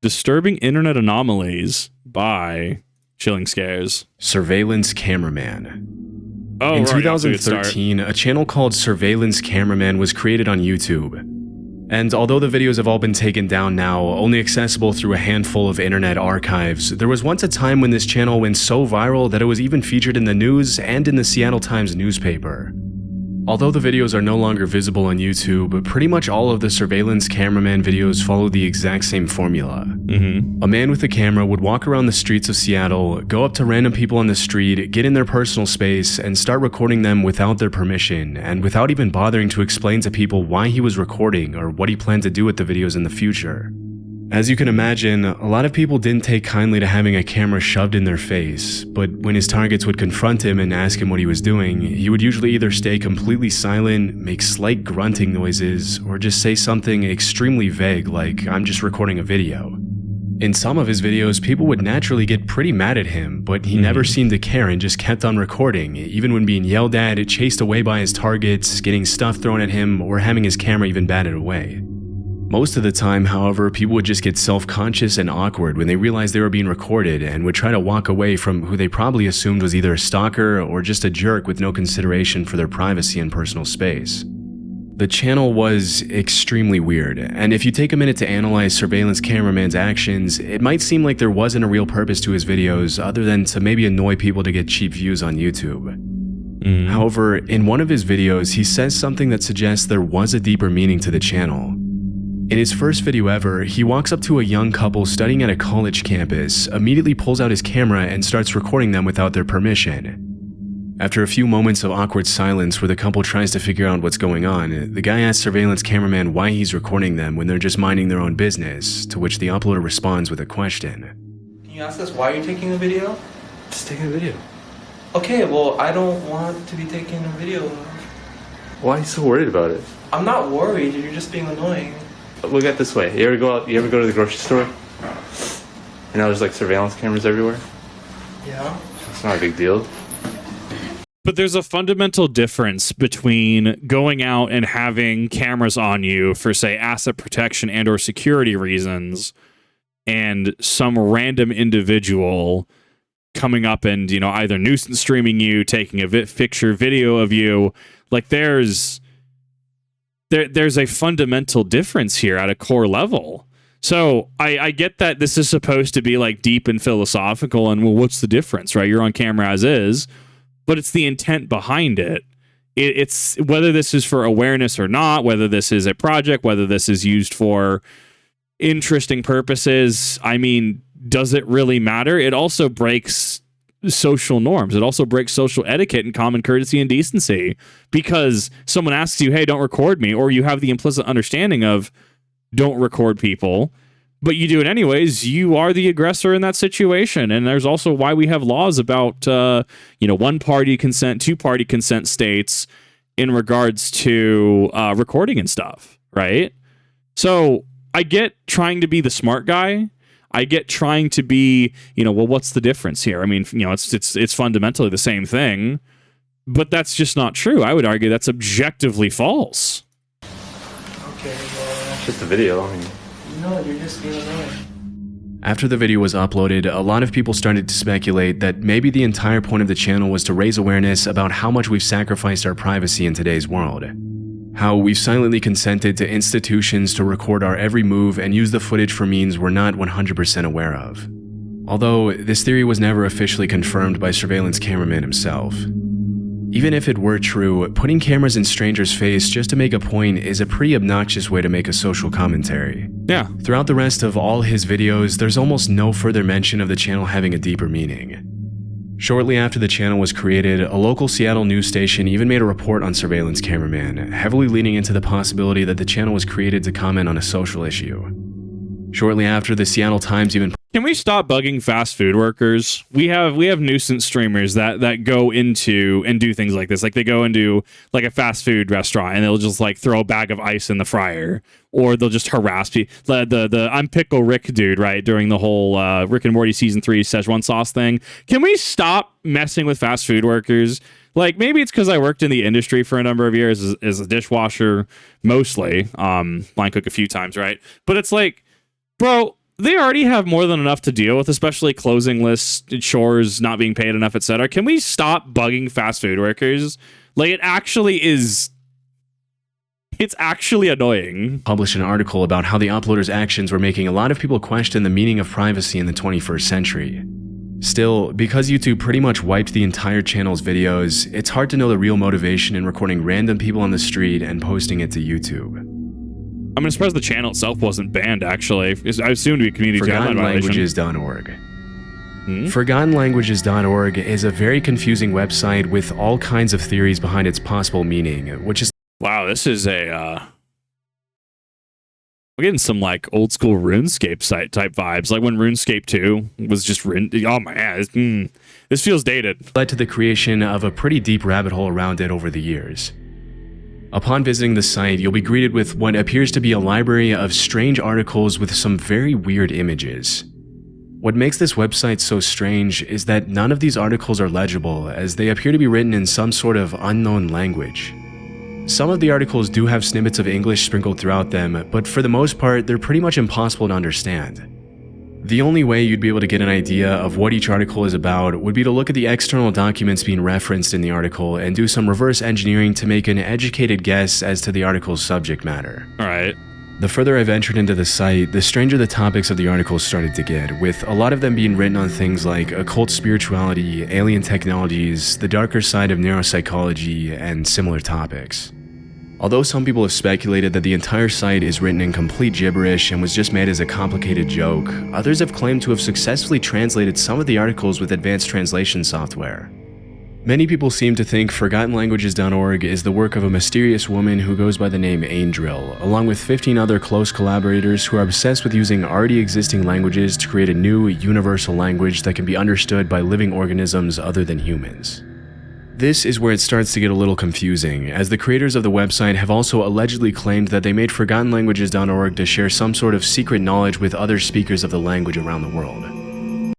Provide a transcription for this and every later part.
Disturbing Internet Anomalies by Chilling Scares. Surveillance Cameraman. Oh, In right, 2013, a channel called Surveillance Cameraman was created on YouTube. And although the videos have all been taken down now, only accessible through a handful of internet archives, there was once a time when this channel went so viral that it was even featured in the news and in the Seattle Times newspaper. Although the videos are no longer visible on YouTube, pretty much all of the Surveillance Cameraman videos follow the exact same formula. A man with a camera would walk around the streets of Seattle, go up to random people on the street, get in their personal space, and start recording them without their permission, and without even bothering to explain to people why he was recording or what he planned to do with the videos in the future. As you can imagine, a lot of people didn't take kindly to having a camera shoved in their face, but when his targets would confront him and ask him what he was doing, he would usually either stay completely silent, make slight grunting noises, or just say something extremely vague like, "I'm just recording a video." In some of his videos, people would naturally get pretty mad at him, but he never seemed to care and just kept on recording, even when being yelled at, chased away by his targets, getting stuff thrown at him, or having his camera even batted away. Most of the time, however, people would just get self-conscious and awkward when they realized they were being recorded and would try to walk away from who they probably assumed was either a stalker or just a jerk with no consideration for their privacy and personal space. The channel was extremely weird, and if you take a minute to analyze Surveillance Cameraman's actions, it might seem like there wasn't a real purpose to his videos other than to maybe annoy people to get cheap views on YouTube. However, in one of his videos, he says something that suggests there was a deeper meaning to the channel. In his first video ever, he walks up to a young couple studying at a college campus, immediately pulls out his camera and starts recording them without their permission. After a few moments of awkward silence where the couple tries to figure out what's going on, the guy asks Surveillance Cameraman why he's recording them when they're just minding their own business, to which the uploader responds with a question. Can you ask us why you're taking a video? Just taking a video. Okay, well, I don't want to be taking a video. Why are you so worried about it? I'm not worried, you're just being annoying. Look at it this way. You ever go to the grocery store? And now there's like surveillance cameras everywhere? Yeah? It's not a big deal. But there's a fundamental difference between going out and having cameras on you for, say, asset protection and or security reasons, and some random individual coming up and, you know, either nuisance streaming you, taking a picture video of you. Like there's a fundamental difference here at a core level. So I get that this is supposed to be like deep and philosophical and, well, what's the difference, right? You're on camera as is, but it's the intent behind it. It's whether this is for awareness or not, whether this is a project, whether this is used for interesting purposes. I mean, does it really matter? It also breaks social norms. It also breaks social etiquette and common courtesy and decency, because someone asks you, hey, don't record me, or you have the implicit understanding of don't record people, but you do it anyways. You are the aggressor in that situation. And there's also why we have laws about one-party consent, two-party consent states in regards to recording and stuff, right? So I get trying to be the smart guy. I get trying to be, well, what's the difference here? I mean, it's fundamentally the same thing, but that's just not true. I would argue that's objectively false. Okay, well... It's just a video, I mean... No, you're just being annoying. After the video was uploaded, a lot of people started to speculate that maybe the entire point of the channel was to raise awareness about how much we've sacrificed our privacy in today's world. How we've silently consented to institutions to record our every move and use the footage for means we're not 100% aware of. Although, this theory was never officially confirmed by Surveillance Cameraman himself. Even if it were true, putting cameras in strangers' face just to make a point is a pretty obnoxious way to make a social commentary. Yeah. Throughout the rest of all his videos, there's almost no further mention of the channel having a deeper meaning. Shortly after the channel was created, a local Seattle news station even made a report on Surveillance Cameraman, heavily leaning into the possibility that the channel was created to comment on a social issue. Shortly after, the Seattle Times even... Can we stop bugging fast food workers? We have nuisance streamers that go into and do things like this. Like they go into like a fast food restaurant and they'll just like throw a bag of ice in the fryer, or they'll just harass people. The I'm Pickle Rick dude, right? During the whole Rick and Morty season 3 Szechuan sauce thing. Can we stop messing with fast food workers? Like maybe it's because I worked in the industry for a number of years as a dishwasher, mostly. Line cook a few times, right? But it's like, bro, they already have more than enough to deal with, especially closing lists, chores, not being paid enough, etc. Can we stop bugging fast food workers? Like, it actually is. It's actually annoying. Published an article about how the uploader's actions were making a lot of people question the meaning of privacy in the 21st century. Still, because YouTube pretty much wiped the entire channel's videos, it's hard to know the real motivation in recording random people on the street and posting it to YouTube. I'm surprised the channel itself wasn't banned, actually. I assumed to be a community guideline violation. ForgottenLanguages.org. ForgottenLanguages.org is a very confusing website with all kinds of theories behind its possible meaning, which is... Wow, this is we're getting some like old school RuneScape site type vibes, like when RuneScape 2 was just oh man, this feels dated. Led to the creation of a pretty deep rabbit hole around it over the years. Upon visiting the site, you'll be greeted with what appears to be a library of strange articles with some very weird images. What makes this website so strange is that none of these articles are legible, as they appear to be written in some sort of unknown language. Some of the articles do have snippets of English sprinkled throughout them, but for the most part, they're pretty much impossible to understand. The only way you'd be able to get an idea of what each article is about would be to look at the external documents being referenced in the article and do some reverse engineering to make an educated guess as to the article's subject matter. Alright. The further I ventured into the site, the stranger the topics of the articles started to get, with a lot of them being written on things like occult spirituality, alien technologies, the darker side of neuropsychology, and similar topics. Although some people have speculated that the entire site is written in complete gibberish and was just made as a complicated joke, others have claimed to have successfully translated some of the articles with advanced translation software. Many people seem to think ForgottenLanguages.org is the work of a mysterious woman who goes by the name Angel, along with 15 other close collaborators who are obsessed with using already existing languages to create a new, universal language that can be understood by living organisms other than humans. This is where it starts to get a little confusing, as the creators of the website have also allegedly claimed that they made ForgottenLanguages.org to share some sort of secret knowledge with other speakers of the language around the world.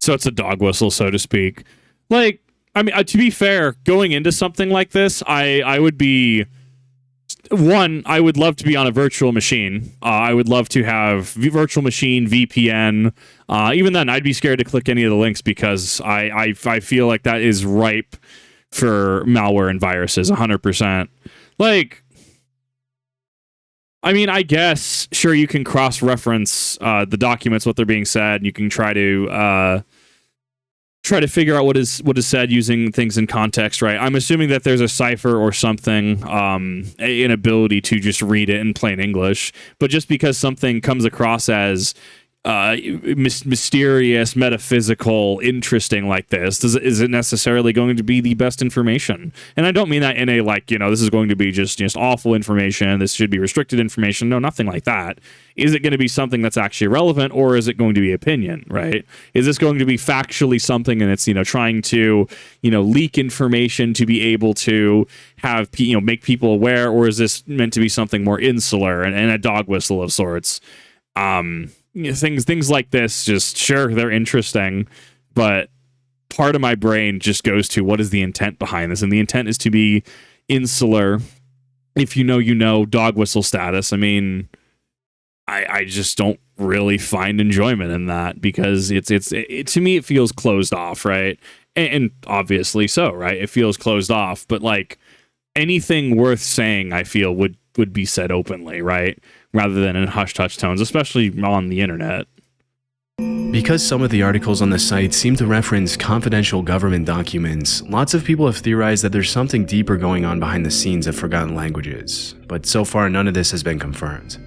So it's a dog whistle, so to speak. Like, I mean, to be fair, going into something like this, I would be... One, I would love to be on a virtual machine. I would love to have virtual machine, VPN. Even then, I'd be scared to click any of the links because I feel like that is ripe for malware and viruses, 100%. Like, I mean, I guess, sure, you can cross-reference the documents, what they're being said, and you can try to figure out what is said using things in context, right? I'm assuming that there's a cipher or something, an ability to just read it in plain English, but just because something comes across as mysterious, metaphysical, interesting like this, is it necessarily going to be the best information? And I don't mean that in a like, you know, this is going to be just awful information, this should be restricted information. No, nothing like that. Is it going to be something that's actually relevant, or is it going to be opinion, right? Is this going to be factually something and it's, you know, trying to, you know, leak information to be able to have, you know, make people aware, or is this meant to be something more insular and a dog whistle of sorts? You know, things like this, just sure, they're interesting, but part of my brain just goes to what is the intent behind this, and the intent is to be insular. If you know, you know, dog whistle status. I mean, I just don't really find enjoyment in that because it to me it feels closed off, right? And obviously so, right? It feels closed off, but like anything worth saying, I feel would be said openly, right? Rather than in hush-hush tones, especially on the internet. Because some of the articles on the site seem to reference confidential government documents, lots of people have theorized that there's something deeper going on behind the scenes of Forgotten Languages, but so far none of this has been confirmed.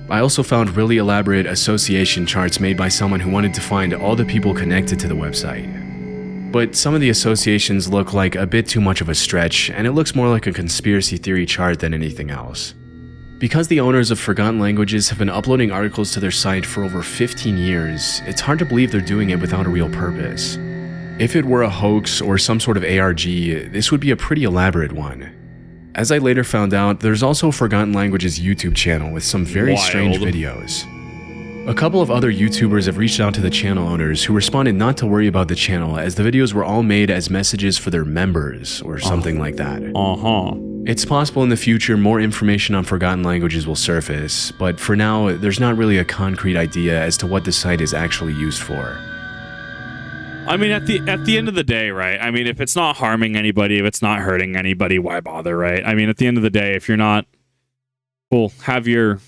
I also found really elaborate association charts made by someone who wanted to find all the people connected to the website. But some of the associations look like a bit too much of a stretch, and it looks more like a conspiracy theory chart than anything else. Because the owners of Forgotten Languages have been uploading articles to their site for over 15 years, it's hard to believe they're doing it without a real purpose. If it were a hoax or some sort of ARG, this would be a pretty elaborate one. As I later found out, there's also Forgotten Languages YouTube channel with some very strange videos. A couple of other YouTubers have reached out to the channel owners who responded not to worry about the channel as the videos were all made as messages for their members or something like that. It's possible in the future more information on forgotten languages will surface, but for now, there's not really a concrete idea as to what the site is actually used for. I mean, at the end of the day, right? I mean, if it's not harming anybody, if it's not hurting anybody, why bother, right? I mean, at the end of the day, if you're not, well, have your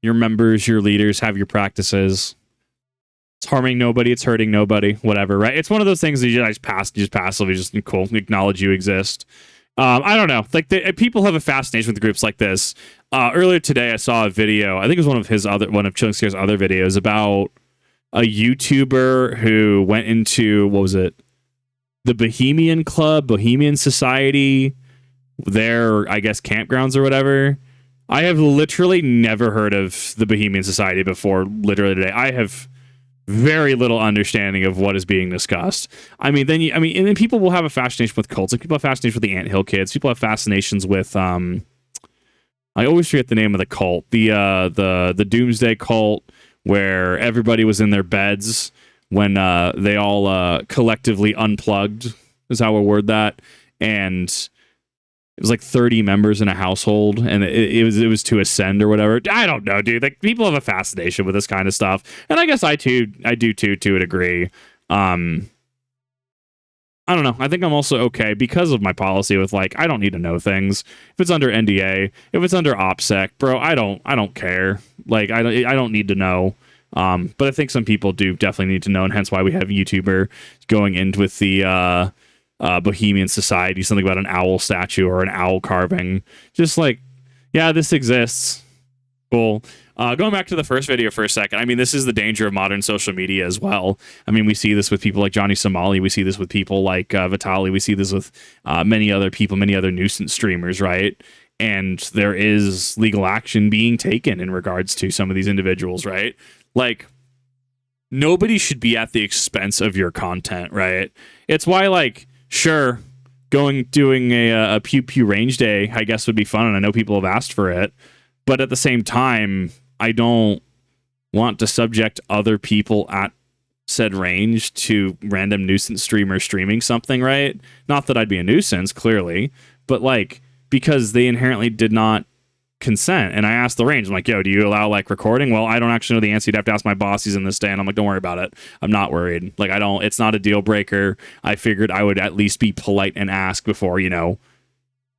members, your leaders, have your practices. It's harming nobody, it's hurting nobody, whatever, right? It's one of those things that you just passively just cool, acknowledge you exist. I don't know. Like people have a fascination with groups like this. Earlier today, I saw a video. I think it was one of Chilling Scare's other videos about a YouTuber who went into, what was it? The Bohemian Club, Bohemian Society, their, I guess, campgrounds or whatever. I have literally never heard of the Bohemian Society before, literally today. I have very little understanding of what is being discussed. I mean, and then people will have a fascination with cults. Like people have fascinations with the Anthill Kids. People have fascinations with, I always forget the name of the cult. The Doomsday Cult, where everybody was in their beds when they all collectively unplugged, is how we'll word that. And it was like 30 members in a household, and it was to ascend or whatever. I don't know, dude. Like people have a fascination with this kind of stuff, and I guess I do too to a degree. I don't know. I think I'm also okay because of my policy with like I don't need to know things. If it's under NDA, if it's under OPSEC, bro, I don't care. Like I don't need to know. But I think some people do definitely need to know, and hence why we have YouTuber going in with the Bohemian Society, something about an owl statue or an owl carving. Just like, yeah, this exists. Cool. Going back to the first video for a second, I mean, this is the danger of modern social media as well. I mean, we see this with people like Johnny Somali. We see this with people like Vitali. We see this with many other people, many other nuisance streamers, right? And there is legal action being taken in regards to some of these individuals, right? Like, nobody should be at the expense of your content, right? It's why, like, sure, doing a Pew Pew range day, I guess, would be fun, and I know people have asked for it. But at the same time, I don't want to subject other people at said range to random nuisance streamers streaming something, right? Not that I'd be a nuisance, clearly, but like because they inherently did not consent. And I asked the range, I'm like, yo, do you allow like recording? Well, I don't actually know the answer. You'd have to ask my boss. He's in this day. And I'm like, don't worry about it. I'm not worried. Like, it's not a deal breaker. I figured I would at least be polite and ask before,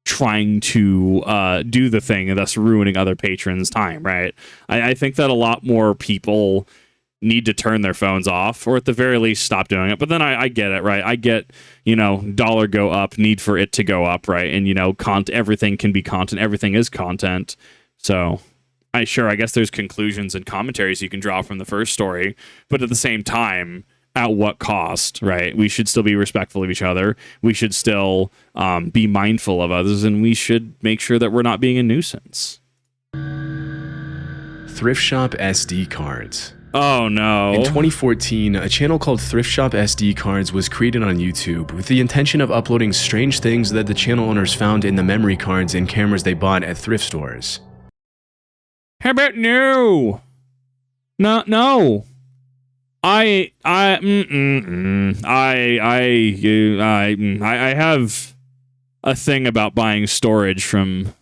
trying to do the thing and thus ruining other patrons' time, right? I think that a lot more people need to turn their phones off, or at the very least stop doing it. But then I get it, right? I get, dollar go up, need for it to go up, right? And, everything can be content. Everything is content. So I guess there's conclusions and commentaries you can draw from the first story. But at the same time, at what cost, right? We should still be respectful of each other. We should still be mindful of others, and we should make sure that we're not being a nuisance. Thrift Shop SD cards. Oh no. In 2014, a channel called Thrift Shop SD Cards was created on YouTube with the intention of uploading strange things that the channel owners found in the memory cards and cameras they bought at thrift stores. How about no? No. I have a thing about buying storage from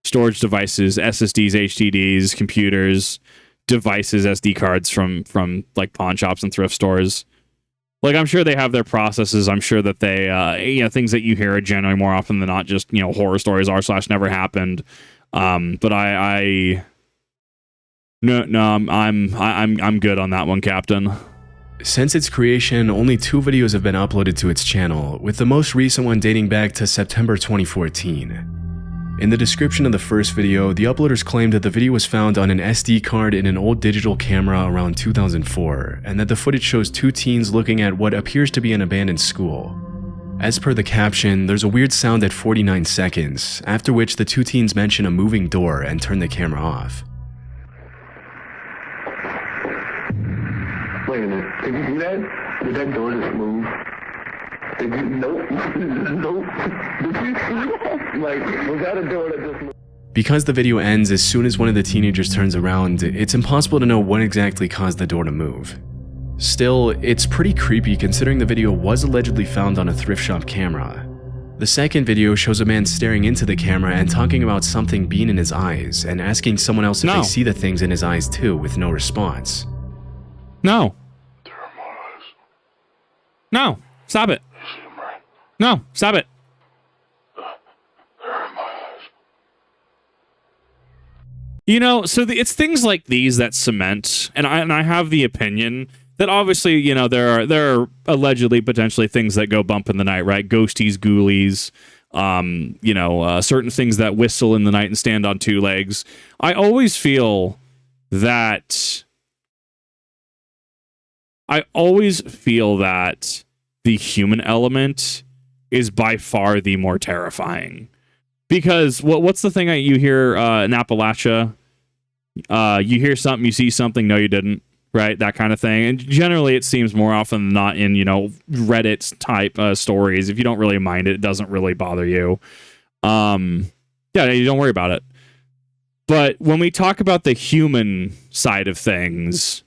storage devices, SSDs, HDDs, computers, devices, SD cards from like pawn shops and thrift stores. Like, I'm sure they have their processes. I'm sure that they, things that you hear are generally more often than not just, horror stories r/never happened. But I'm good on that one, Captain. Since its creation, only 2 videos have been uploaded to its channel, with the most recent one dating back to September 2014. In the description of the first video, the uploaders claimed that the video was found on an SD card in an old digital camera around 2004, and that the footage shows 2 teens looking at what appears to be an abandoned school. As per the caption, there's a weird sound at 49 seconds, after which the 2 teens mention a moving door and turn the camera off. Wait a minute, did you see that? Did that door just move? Did you? Nope. Nope. Did you see that? Like, was that a door that just moved? Because the video ends as soon as one of the teenagers turns around, it's impossible to know what exactly caused the door to move. Still, it's pretty creepy considering the video was allegedly found on a thrift shop camera. The second video shows a man staring into the camera and talking about something being in his eyes and asking someone else if they see the things in his eyes too, with no response. No. No. Stop it. No. Stop it. You know, so it's things like these that cement, and I have the opinion that obviously, you know, there are allegedly potentially things that go bump in the night, right? Ghosties, ghoulies, you know, certain things that whistle in the night and stand on two legs. I always feel that the human element is by far the more terrifying. Because what's the thing you hear in Appalachia? You hear something, you see something, no, you didn't, right? That kind of thing. And generally, it seems more often than not in, you know, Reddit type stories. If you don't really mind it, it doesn't really bother you. Yeah, you don't worry about it. But when we talk about the human side of things,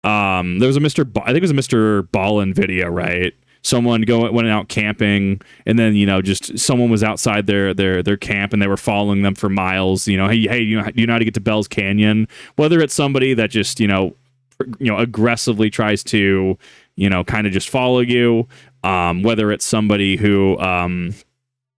there was I think it was a Mr. Ballin video, right? Someone went out camping, and then, you know, just someone was outside their camp, and they were following them for miles. You know, hey, you know how to get to Bell's Canyon? Whether it's somebody that just, you know, aggressively tries to, you know, kind of just follow you, whether it's somebody who,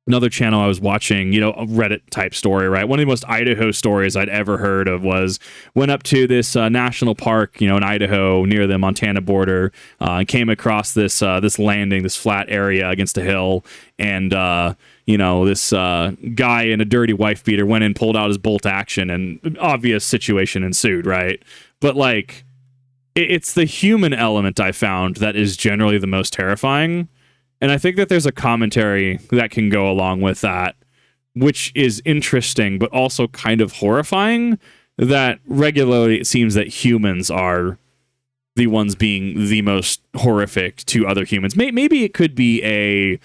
another channel I was watching, you know, a Reddit type story, right? One of the most Idaho stories I'd ever heard of was went up to this national park, you know, in Idaho near the Montana border, and came across this landing, this flat area against a hill, and you know, this guy in a dirty wife beater went in, pulled out his bolt action, and obvious situation ensued, right? But like, it's the human element I found that is generally the most terrifying. And I think that there's a commentary that can go along with that, which is interesting, but also kind of horrifying, that regularly it seems that humans are the ones being the most horrific to other humans. Maybe it could be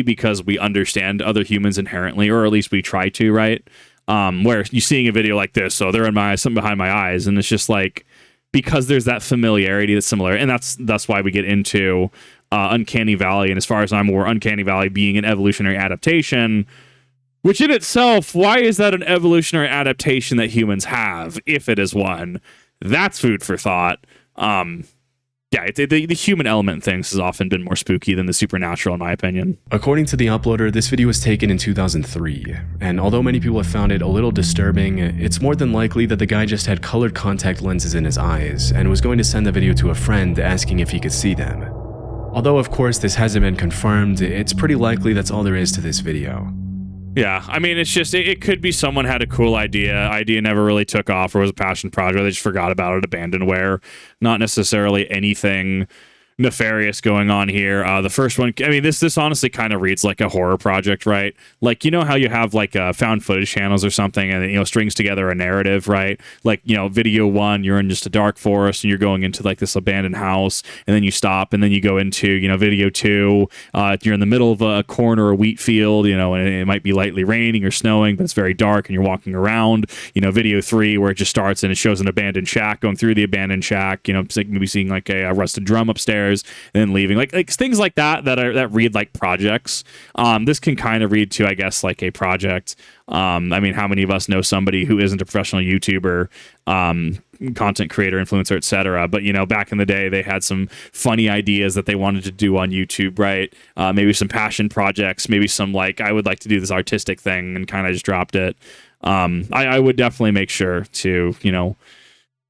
because we understand other humans inherently, or at least we try to, right? Where you're seeing a video like this, so they're in my eyes, something behind my eyes, and it's just like, because there's that familiarity that's similar, and that's why we get into Uncanny Valley. And as far as I'm aware, Uncanny Valley being an evolutionary adaptation, which in itself, why is that an evolutionary adaptation that humans have, if it is one? That's food for thought. Yeah, the human element in things has often been more spooky than the supernatural, in my opinion. According to the uploader, this video was taken in 2003, and although many people have found it a little disturbing, it's more than likely that the guy just had colored contact lenses in his eyes and was going to send the video to a friend asking if he could see them. Although, of course, this hasn't been confirmed, it's pretty likely that's all there is to this video. Yeah, I mean, it's just, it could be someone had a cool idea never really took off, or was a passion project, they just forgot about it, abandonware, not necessarily anything nefarious going on here. The first one, I mean, this honestly kind of reads like a horror project, right? Like, you know how you have like found footage channels or something, and, you know, strings together a narrative, right? Like, you know, video one, you're in just a dark forest and you're going into like this abandoned house, and then you stop, and then you go into, you know, video two, you're in the middle of a corn or a wheat field, you know, and it might be lightly raining or snowing, but it's very dark and you're walking around. You know, video three, where it just starts and it shows an abandoned shack, going through the abandoned shack, you know, maybe seeing like a rusted drum upstairs, and then leaving, like things like that read like projects. This can kind of read to, I guess, like a project. I mean, how many of us know somebody who isn't a professional YouTuber, content creator, influencer, etc., but, you know, back in the day they had some funny ideas that they wanted to do on YouTube, right? Maybe some passion projects, maybe some like, I would like to do this artistic thing, and kind of just dropped it. I would definitely make sure to, you know,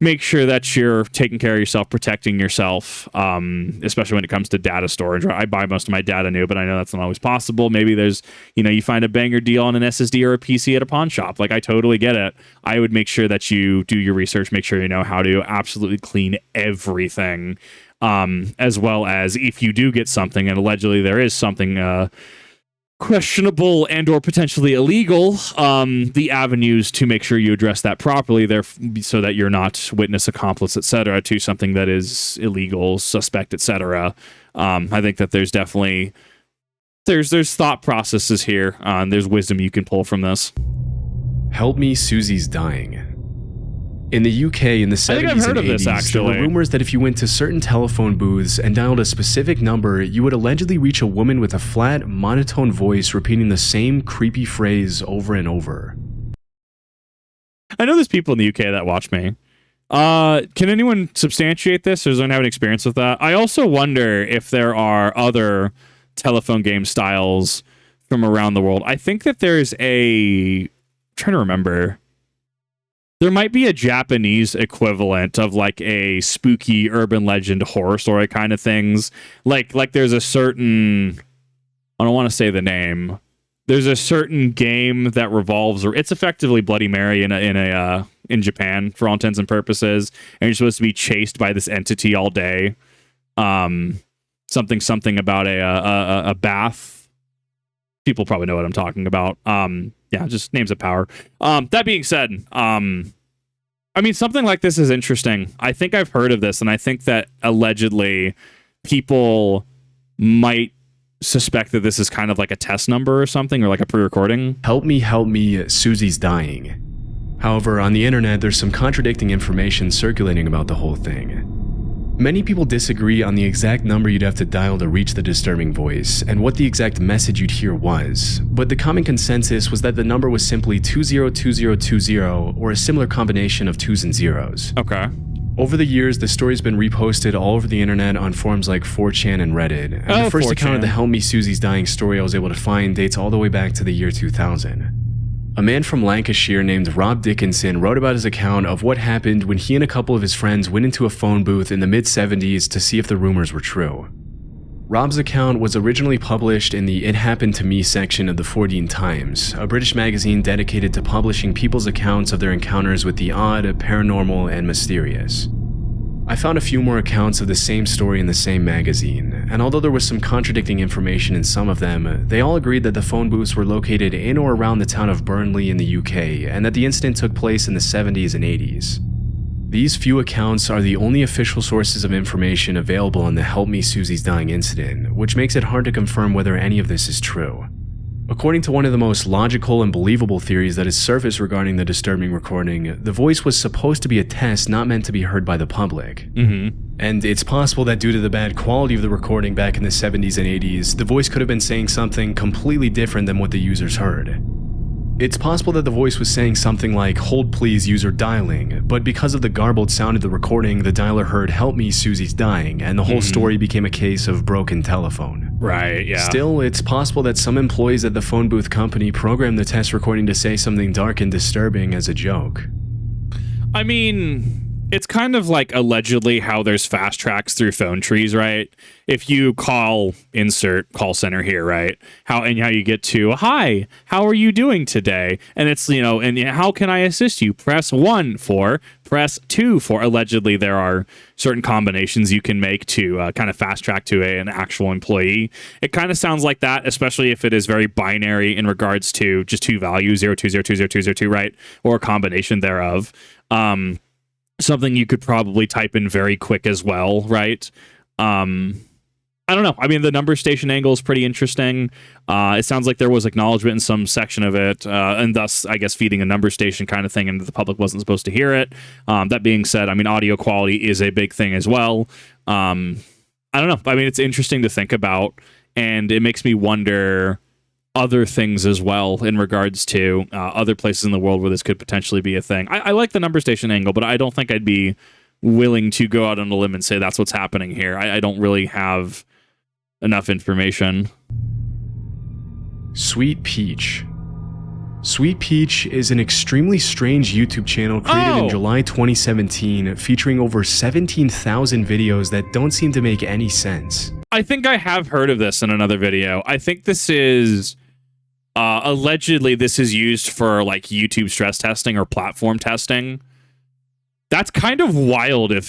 make sure that you're taking care of yourself, protecting yourself, especially when it comes to data storage. I buy most of my data new, but I know that's not always possible. Maybe there's, you know, you find a banger deal on an SSD or a PC at a pawn shop. Like, I totally get it. I would make sure that you do your research, make sure you know how to absolutely clean everything, as well as if you do get something, and allegedly there is something questionable and or potentially illegal, the avenues to make sure you address that properly there, so that you're not witness, accomplice, etc. to something that is illegal, suspect, etc. I think that there's definitely there's thought processes here, and there's wisdom you can pull from this. Help me, Susie's dying. In the UK in the 70s think I've heard and of this, 80s, there actually. were rumors that if you went to certain telephone booths and dialed a specific number, you would allegedly reach a woman with a flat, monotone voice repeating the same creepy phrase over and over. I know there's people in the UK that watch me. Can anyone substantiate this, or does anyone have an experience with that? I also wonder if there are other telephone game styles from around the world. I think that there's I'm trying to remember. There might be a Japanese equivalent of like a spooky urban legend horror story kind of things. Like there's a certain, I don't want to say the name. There's a certain game that revolves, or it's effectively Bloody Mary in Japan for all intents and purposes, and you're supposed to be chased by this entity all day. Something about a bath. People probably know what I'm talking about. Yeah, just names of power. That being said, I mean, something like this is interesting. I think I've heard of this, and I think that allegedly people might suspect that this is kind of like a test number or something, or like a pre-recording. Help me, Susie's dying. However, on the internet, there's some contradicting information circulating about the whole thing. Many people disagree on the exact number you'd have to dial to reach the disturbing voice, and what the exact message you'd hear was, but the common consensus was that the number was simply 202020, or a similar combination of 2s and 0s. Okay. Over the years, the story's been reposted all over the internet on forums like 4chan and Reddit, and the first 4chan. account of the Help Me Susie's Dying story I was able to find dates all the way back to the year 2000. A man from Lancashire named Rob Dickinson wrote about his account of what happened when he and a couple of his friends went into a phone booth in the mid-70s to see if the rumors were true. Rob's account was originally published in the It Happened to Me section of the 14 Times, a British magazine dedicated to publishing people's accounts of their encounters with the odd, paranormal, and mysterious. I found a few more accounts of the same story in the same magazine, and although there was some contradicting information in some of them, they all agreed that the phone booths were located in or around the town of Burnley in the UK, and that the incident took place in the 70s and 80s. These few accounts are the only official sources of information available on the Help Me Susie's Dying incident, which makes it hard to confirm whether any of this is true. According to one of the most logical and believable theories that has surfaced regarding the disturbing recording, the voice was supposed to be a test not meant to be heard by the public. And it's possible that due to the bad quality of the recording back in the 70s and 80s, the voice could have been saying something completely different than what the users heard. It's possible that the voice was saying something like, "Hold please, user dialing," but because of the garbled sound of the recording, the dialer heard "Help me, Susie's dying," and the whole story became a case of broken telephone. Right, yeah. Still, it's possible that some employees at the phone booth company programmed the test recording to say something dark and disturbing as a joke. I mean, it's kind of like allegedly how there's fast tracks through phone trees, right? If you insert call center here, right? How you get to, "Hi, how are you doing today?" And it's, and "How can I assist you?" Press 1 for, press 2 for. Allegedly, there are certain combinations you can make to kind of fast track to an actual employee. It kind of sounds like that, especially if it is very binary in regards to just two values, 02020202, right? Or a combination thereof. Something you could probably type in very quick as well, right? I don't know. I mean, the number station angle is pretty interesting. It sounds like there was acknowledgement in some section of it, and thus, I guess, feeding a number station kind of thing, and the public wasn't supposed to hear it. That being said, I mean, audio quality is a big thing as well. I don't know. I mean, it's interesting to think about, and it makes me wonder other things as well in regards to other places in the world where this could potentially be a thing. I like the number station angle, but I don't think I'd be willing to go out on a limb and say that's what's happening here. I don't really have enough information. Sweet Peach. Sweet Peach is an extremely strange YouTube channel created in July 2017 featuring over 17,000 videos that don't seem to make any sense. I think I have heard of this in another video. I think this is allegedly this is used for like YouTube stress testing or platform testing. That's kind of wild if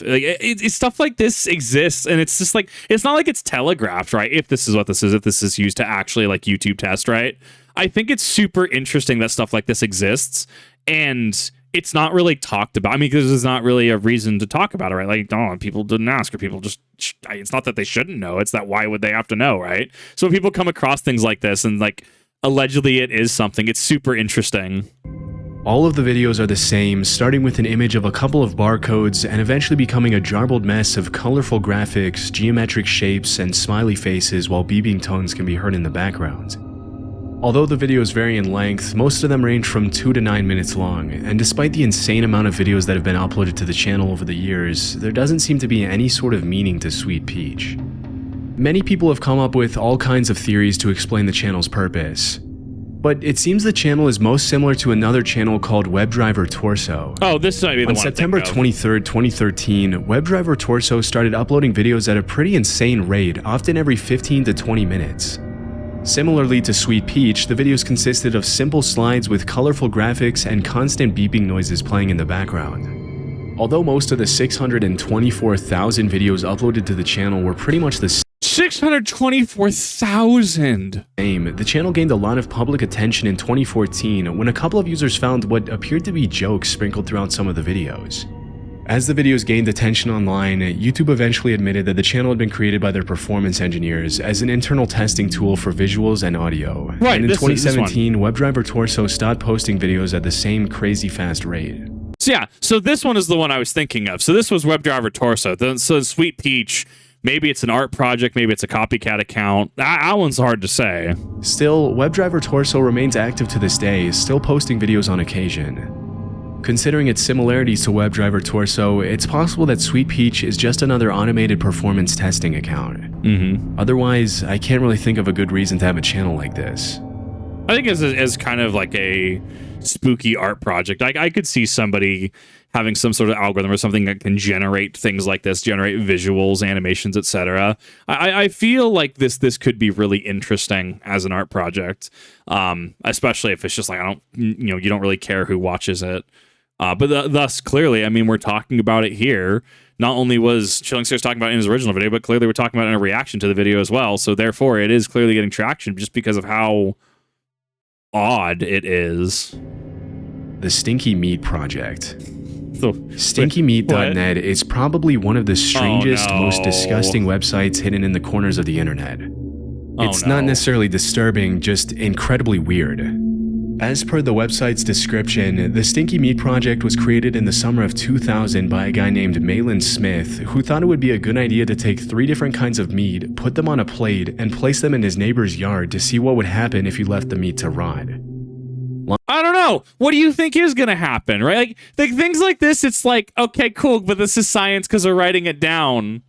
stuff like this exists, and it's just like, it's not like it's telegraphed, right? If this is what this is, if this is used to actually like YouTube test, right? I think it's super interesting that stuff like this exists, and it's not really talked about. I mean, because there's not really a reason to talk about it, right? Like, no, people didn't ask, or people just, it's not that they shouldn't know, it's that why would they have to know, right? So when people come across things like this and like allegedly it is something, it's super interesting. All of the videos are the same, starting with an image of a couple of barcodes and eventually becoming a jarbled mess of colorful graphics, geometric shapes, and smiley faces while beeping tones can be heard in the background. Although the videos vary in length, most of them range from 2 to 9 minutes long, and despite the insane amount of videos that have been uploaded to the channel over the years, there doesn't seem to be any sort of meaning to Sweet Peach. Many people have come up with all kinds of theories to explain the channel's purpose. But it seems the channel is most similar to another channel called WebDriver Torso. Oh, this might be the one. On September 23rd, 2013, WebDriver Torso started uploading videos at a pretty insane rate, often every 15 to 20 minutes. Similarly to Sweet Peach, the videos consisted of simple slides with colorful graphics and constant beeping noises playing in the background. Although most of the 624,000 videos uploaded to the channel were pretty much the 624,000. The channel gained a lot of public attention in 2014 when a couple of users found what appeared to be jokes sprinkled throughout some of the videos. As the videos gained attention online, YouTube eventually admitted that the channel had been created by their performance engineers as an internal testing tool for visuals and audio. Right, and in 2017, WebDriver Torso stopped posting videos at the same crazy fast rate. So yeah, so this one is the one I was thinking of. So this was WebDriver Torso. So Sweet Peach, maybe it's an art project, maybe it's a copycat account. That one's hard to say. Still, WebDriver Torso remains active to this day, still posting videos on occasion. Considering its similarities to WebDriver Torso, it's possible that Sweet Peach is just another automated performance testing account. Otherwise, I can't really think of a good reason to have a channel like this. I think as kind of like a spooky art project, I could see somebody having some sort of algorithm or something that can generate things like this, generate visuals, animations, etc. I feel like this could be really interesting as an art project, especially if it's just like you don't really care who watches it. But thus, clearly, I mean, we're talking about it here. Not only was Chilling Stairs talking about it in his original video, but clearly we're talking about it in a reaction to the video as well. So therefore, it is clearly getting traction just because of how odd it is. The Stinky Meat Project. So, StinkyMeat.net is probably one of the strangest, most disgusting websites hidden in the corners of the internet. It's not necessarily disturbing, just incredibly weird. As per the website's description, the Stinky Meat Project was created in the summer of 2000 by a guy named Malin Smith, who thought it would be a good idea to take 3 different kinds of meat, put them on a plate, and place them in his neighbor's yard to see what would happen if you left the meat to rot. I don't know. What do you think is going to happen, right? Like things like this, it's like, okay, cool, but this is science because they're writing it down.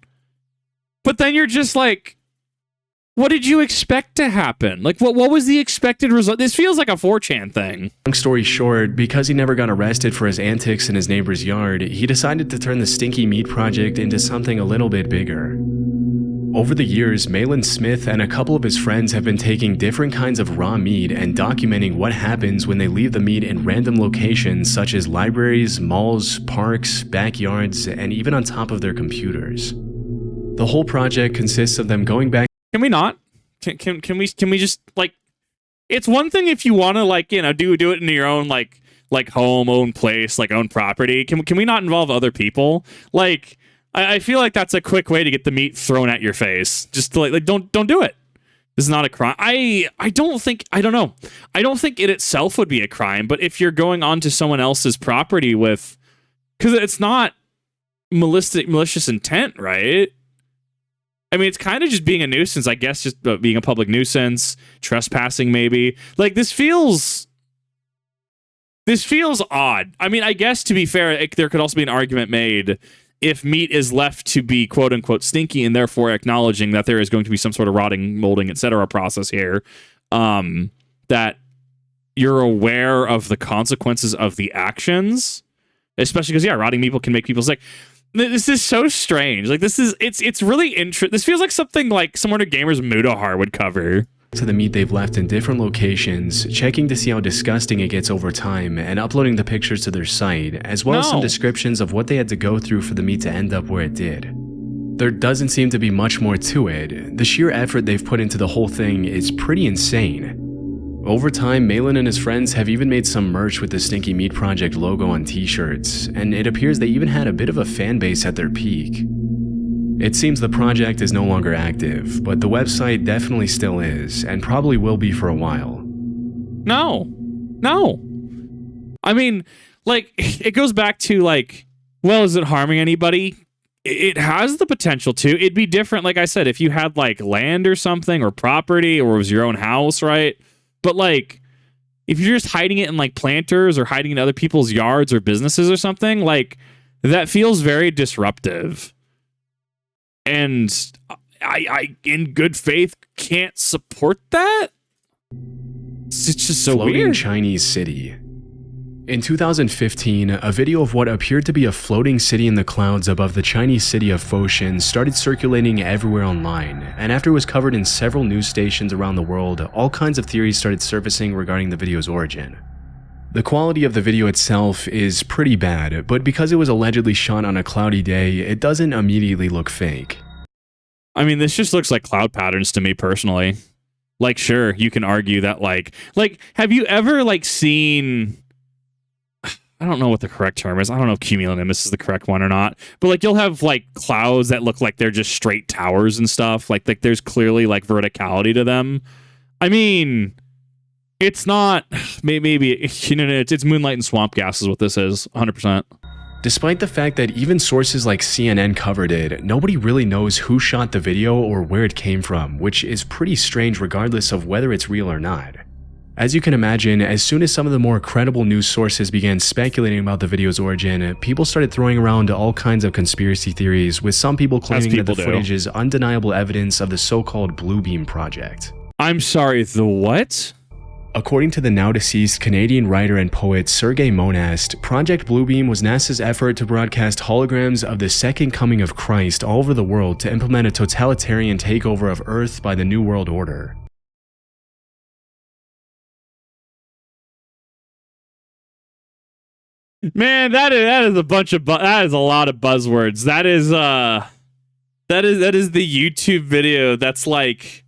But then you're just like, what did you expect to happen? Like, what was the expected result? This feels like a 4chan thing. Long story short, because he never got arrested for his antics in his neighbor's yard, he decided to turn the Stinky Meat Project into something a little bit bigger. Over the years, Malin Smith and a couple of his friends have been taking different kinds of raw meat and documenting what happens when they leave the meat in random locations such as libraries, malls, parks, backyards, and even on top of their computers. The whole project consists of them going back. Can we not? Can we just like? It's one thing if you want to like do it in your own like home, own place, like own property. Can we not involve other people? Like I feel like that's a quick way to get the meat thrown at your face. Just to like don't do it. This is not a crime. I don't know. I don't think it itself would be a crime. But if you're going onto someone else's property with, because it's not malicious intent, right? I mean, it's kind of just being a nuisance, I guess, just being a public nuisance, trespassing maybe. Like, this feels odd. I mean, I guess, to be fair, there could also be an argument made if meat is left to be quote-unquote stinky and therefore acknowledging that there is going to be some sort of rotting, molding, etc. process here, that you're aware of the consequences of the actions, especially because, yeah, rotting meat can make people sick. This is so strange. Like, it's really interesting. This feels like something like Somewhere to Gamers Mudahar would cover. To the meat they've left in different locations, checking to see how disgusting it gets over time, and uploading the pictures to their site, as well as some descriptions of what they had to go through for the meat to end up where it did. There doesn't seem to be much more to it. The sheer effort they've put into the whole thing is pretty insane. Over time, Malin and his friends have even made some merch with the Stinky Meat Project logo on t-shirts, and it appears they even had a bit of a fan base at their peak. It seems the project is no longer active, but the website definitely still is, and probably will be for a while. No. I mean, like, it goes back to, like, well, is it harming anybody? It has the potential to. It'd be different, like I said, if you had, like, land or something, or property, or it was your own house, right? But, like, if you're just hiding it in, like, planters or hiding in other people's yards or businesses or something, like, that feels very disruptive. And I in good faith, can't support that. It's just so Floating weird. Chinese city. In 2015, a video of what appeared to be a floating city in the clouds above the Chinese city of Foshan started circulating everywhere online, and after it was covered in several news stations around the world, all kinds of theories started surfacing regarding the video's origin. The quality of the video itself is pretty bad, but because it was allegedly shot on a cloudy day, it doesn't immediately look fake. I mean, this just looks like cloud patterns to me personally. Like, sure, you can argue that, like, have you ever, like, seen... I don't know what the correct term is. I don't know if cumulonimbus is the correct one or not. But, like, you'll have, like, clouds that look like they're just straight towers and stuff. Like there's clearly, like, verticality to them. I mean, it's not... Maybe, you know, it's moonlight and swamp gas is what this is. 100%. Despite the fact that even sources like CNN covered it, nobody really knows who shot the video or where it came from, which is pretty strange regardless of whether it's real or not. As you can imagine, as soon as some of the more credible news sources began speculating about the video's origin, people started throwing around all kinds of conspiracy theories, with some people claiming that the footage is undeniable evidence of the so-called Blue Beam Project. I'm sorry, the what? According to the now-deceased Canadian writer and poet Sergei Monast, Project Bluebeam was NASA's effort to broadcast holograms of the Second Coming of Christ all over the world to implement a totalitarian takeover of Earth by the New World Order. Man, that is a bunch of that is a lot of buzzwords. That is the YouTube video that's like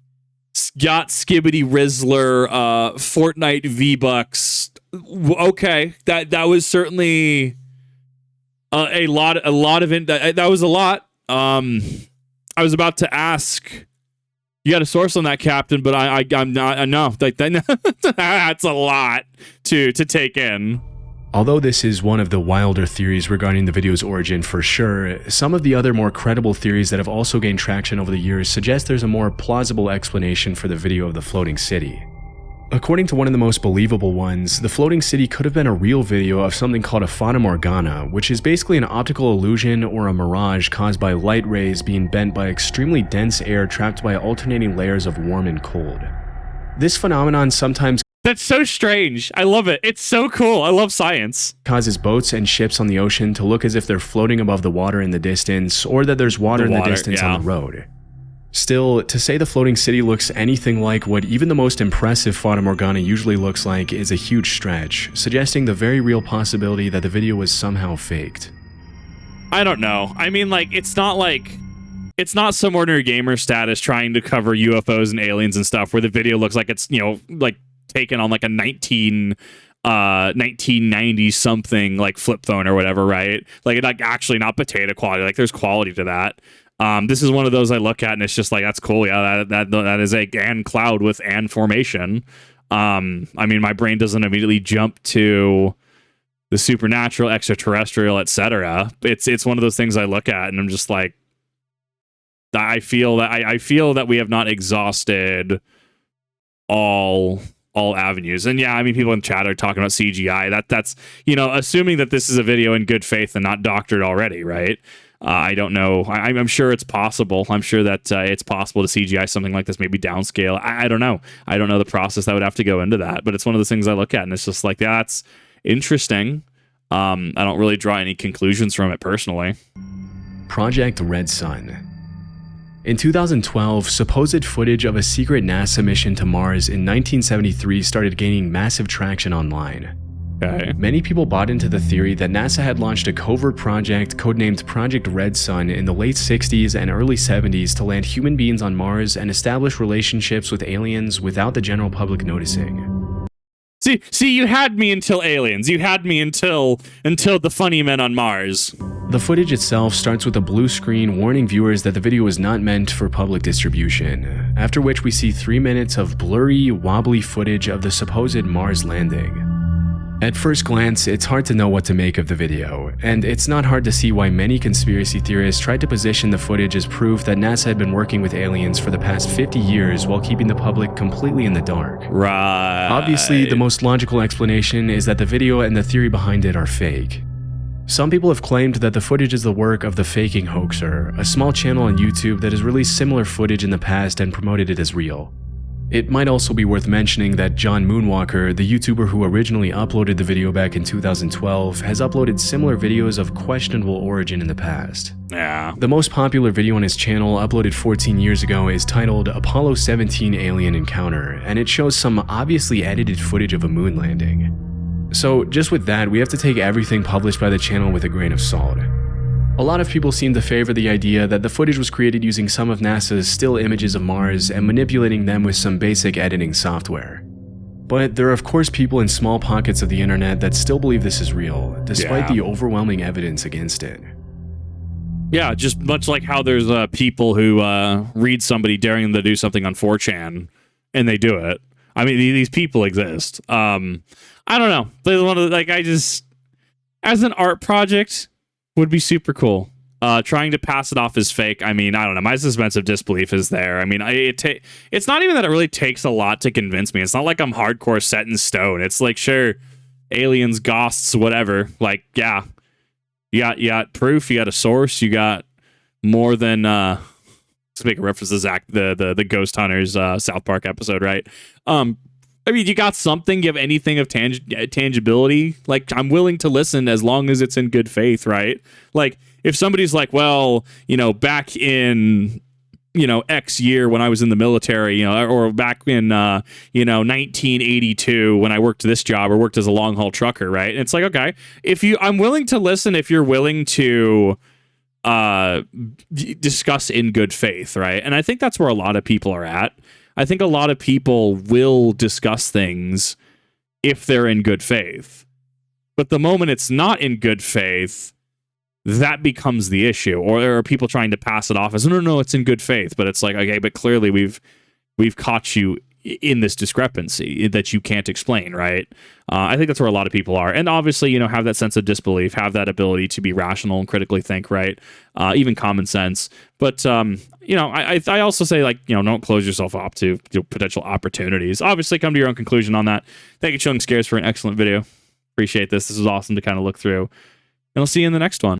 Yacht Skibbity Rizzler, Fortnite V-Bucks. Okay, that was certainly a lot of that was a lot. I was about to ask, you got a source on that, Captain, but I'm not. No, that's a lot to take in. Although this is one of the wilder theories regarding the video's origin for sure, some of the other more credible theories that have also gained traction over the years suggest there's a more plausible explanation for the video of the floating city. According to one of the most believable ones, the floating city could have been a real video of something called a fata morgana, which is basically an optical illusion or a mirage caused by light rays being bent by extremely dense air trapped by alternating layers of warm and cold. This phenomenon sometimes That's so strange. I love it. It's so cool. I love science. Causes boats and ships on the ocean to look as if they're floating above the water in the distance, or that there's water in the distance on the road. Still, to say the floating city looks anything like what even the most impressive Fata Morgana usually looks like is a huge stretch, suggesting the very real possibility that the video was somehow faked. I don't know. I mean, like, it's not some ordinary gamer status trying to cover UFOs and aliens and stuff where the video looks like it's, you know, like taken on like a 1990 something like flip phone or whatever, right? Like, it's like actually not potato quality. Like, there's quality to that. This is one of those I look at and it's just like, that's cool. Yeah, that is a and cloud with and formation. I mean, my brain doesn't immediately jump to the supernatural, extraterrestrial, etc. It's one of those things I look at and I'm just like, I feel that we have not exhausted all avenues. And yeah, I mean, people in chat are talking about CGI. That's, you know, assuming that this is a video in good faith and not doctored already, right? I don't know. I'm sure it's possible. I'm sure that it's possible to CGI something like this, maybe downscale. I don't know. I don't know the process that would have to go into that, but it's one of those things I look at and it's just like, yeah, that's interesting. I don't really draw any conclusions from it personally. Project Red Sun. In 2012, supposed footage of a secret NASA mission to Mars in 1973 started gaining massive traction online. Okay. Many people bought into the theory that NASA had launched a covert project codenamed Project Red Sun in the late 60s and early 70s to land human beings on Mars and establish relationships with aliens without the general public noticing. See, you had me until aliens. You had me until the funny men on Mars. The footage itself starts with a blue screen warning viewers that the video is not meant for public distribution, after which we see 3 minutes of blurry, wobbly footage of the supposed Mars landing. At first glance, it's hard to know what to make of the video, and it's not hard to see why many conspiracy theorists tried to position the footage as proof that NASA had been working with aliens for the past 50 years while keeping the public completely in the dark. Right. Obviously, the most logical explanation is that the video and the theory behind it are fake. Some people have claimed that the footage is the work of the Faking Hoaxer, a small channel on YouTube that has released similar footage in the past and promoted it as real. It might also be worth mentioning that John Moonwalker, the YouTuber who originally uploaded the video back in 2012, has uploaded similar videos of questionable origin in the past. Yeah. The most popular video on his channel, uploaded 14 years ago, is titled Apollo 17 Alien Encounter, and it shows some obviously edited footage of a moon landing. So just with that, we have to take everything published by the channel with a grain of salt. A lot of people seem to favor the idea that the footage was created using some of NASA's still images of Mars and manipulating them with some basic editing software. But there are of course people in small pockets of the internet that still believe this is real, despite the overwhelming evidence against it. Yeah, just much like how there's people who read somebody daring them to do something on 4chan, and they do it. I mean, these people exist. I don't know. As an art project, would be super cool. Trying to pass it off as fake, I mean, I don't know. My suspense of disbelief is there. I mean, it's not even that it really takes a lot to convince me. It's not like I'm hardcore set in stone. It's like, sure, aliens, ghosts, whatever. Like, yeah, you got proof. You got a source. You got more than. Let's make a reference to Zach, the Ghost Hunters South Park episode, right? I mean, you got something. You have anything of tangibility. Like, I'm willing to listen as long as it's in good faith, right? Like, if somebody's like, well, back in, X year when I was in the military, or back in, 1982 when I worked this job or worked as a long haul trucker, right? And it's like, okay, I'm willing to listen if you're willing to discuss in good faith, right? And I think that's where a lot of people are at. I think a lot of people will discuss things if they're in good faith. But the moment it's not in good faith, that becomes the issue. Or there are people trying to pass it off as, no, it's in good faith. But it's like, okay, but clearly we've caught you in this discrepancy that you can't explain, right? I think that's where a lot of people are. And obviously, have that sense of disbelief, have that ability to be rational and critically think, right? Even common sense. But, I also say, like, don't close yourself up to potential opportunities. Obviously, come to your own conclusion on that. Thank you, Chung Scares, for an excellent video. Appreciate this. This was awesome to kind of look through. And I'll see you in the next one.